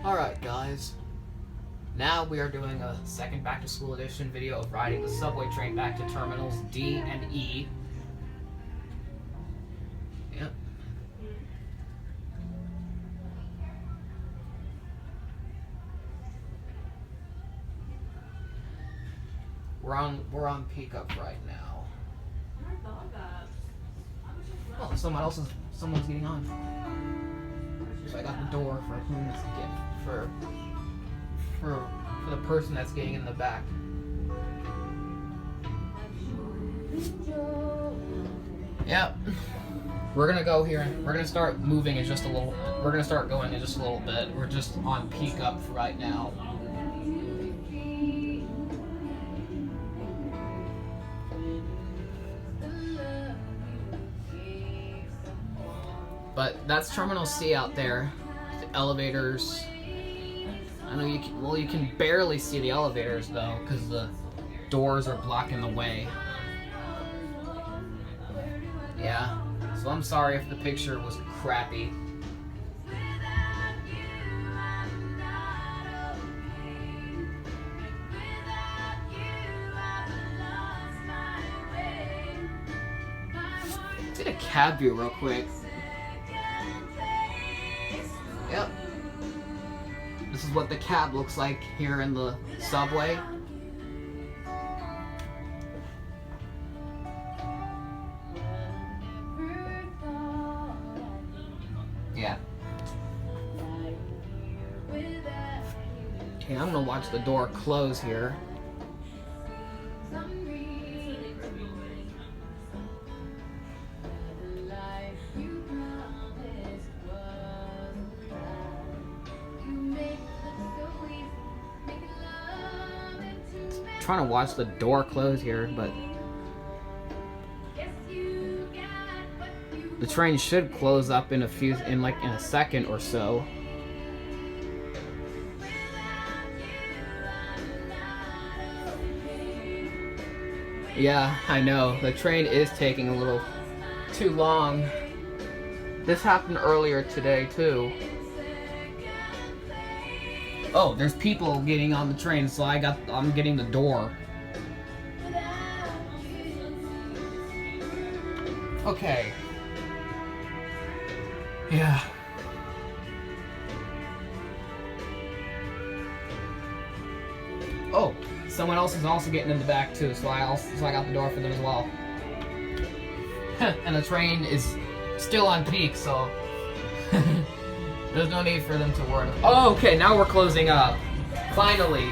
Alright guys, now we are doing a second back to school edition video of riding the subway train back to terminals D and E. Yep. We're on peak up right now. Oh, someone's getting on. So I got the door for who's for the person that's getting in the back. Yep. We're gonna go here. We're gonna start moving in just a little. We're gonna start going in just a little bit. We're just on peak up right now. But that's Terminal C out there. The elevators. I know you can, well, you can barely see the elevators though, because the doors are blocking the way. Yeah. So I'm sorry if the picture was crappy. Let's get a cab view real quick. Yep. This is what the cab looks like here in the subway. Yeah. Okay, I'm gonna watch the door close here. Trying to watch the door close here, but the train should close up in a second or so. Yeah, I know. The train is taking a little too long. This happened earlier today too. Oh, there's people getting on the train, so I'm getting the door. Okay. Yeah. Oh, someone else is also getting in the back too, so I got the door for them as well. And the train is still on peak, so there's no need for them to worry. Oh, okay, now we're closing up. Finally.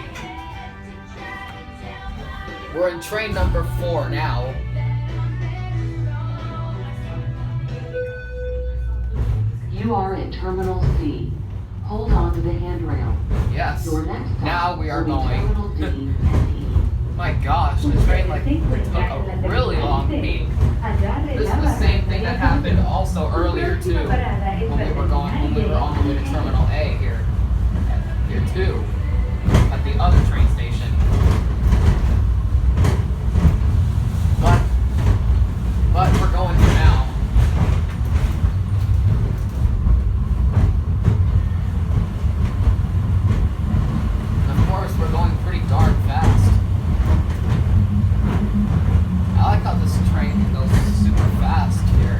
We're in train number 4 now. You are in Terminal C. Hold on to the handrail. Yes. Your next stop now we are will be going. Terminal D and E. My gosh, the train took a really long peak. This is the same thing that happened also earlier too, when we were on the way to Terminal A here too, at the other train station. But we're going here now. Of course, we're going pretty darn fast. I like how this train goes super fast here.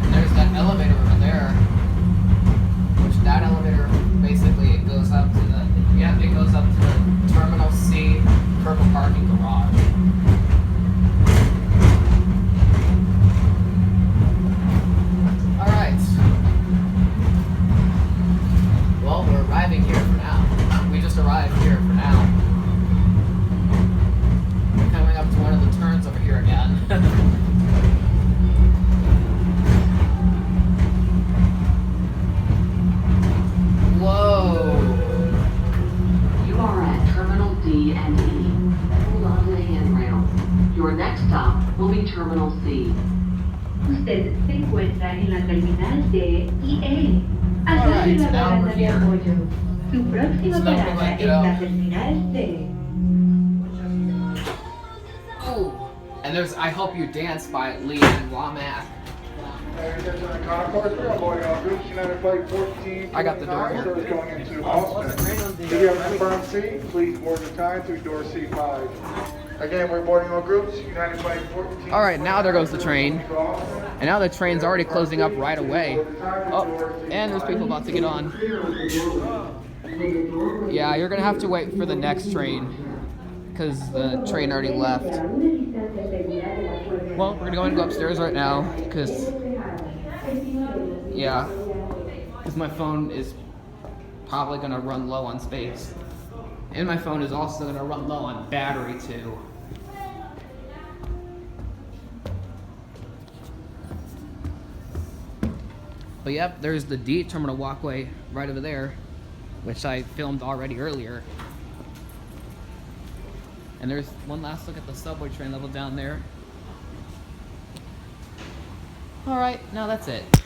And there's that elevator over there. Which that elevator basically it goes up to the Terminal C purple parking garage. Well, we're arriving here for now. We just arrived here for now. We're coming up to one of the turns over here again. Whoa! You are at Terminal D and E. Hold on to the handrail. Your next stop will be Terminal C. Usted se encuentra en la terminal de IE. Alright, Agarre la now we're barra de here. apoyo. Su próxima It's not parada like es la terminal D. there's I Hope You Dance by Lee and Womack. I got the door. Going into Boston. If you have a confirmed seat, please board the time through door C5. Again, we're boarding all groups. United Flight 14. All right, now there goes the train. And now the train's already closing up right away. Oh, and there's people about to get on. Yeah, you're gonna have to wait for the next train because the train already left. Well, we're gonna go upstairs right now because my phone is probably gonna run low on space, and my phone is also gonna run low on battery too. But yep, there's the D terminal walkway right over there, which I filmed already earlier. And there's one last look at the subway train level down there. Alright, now that's it.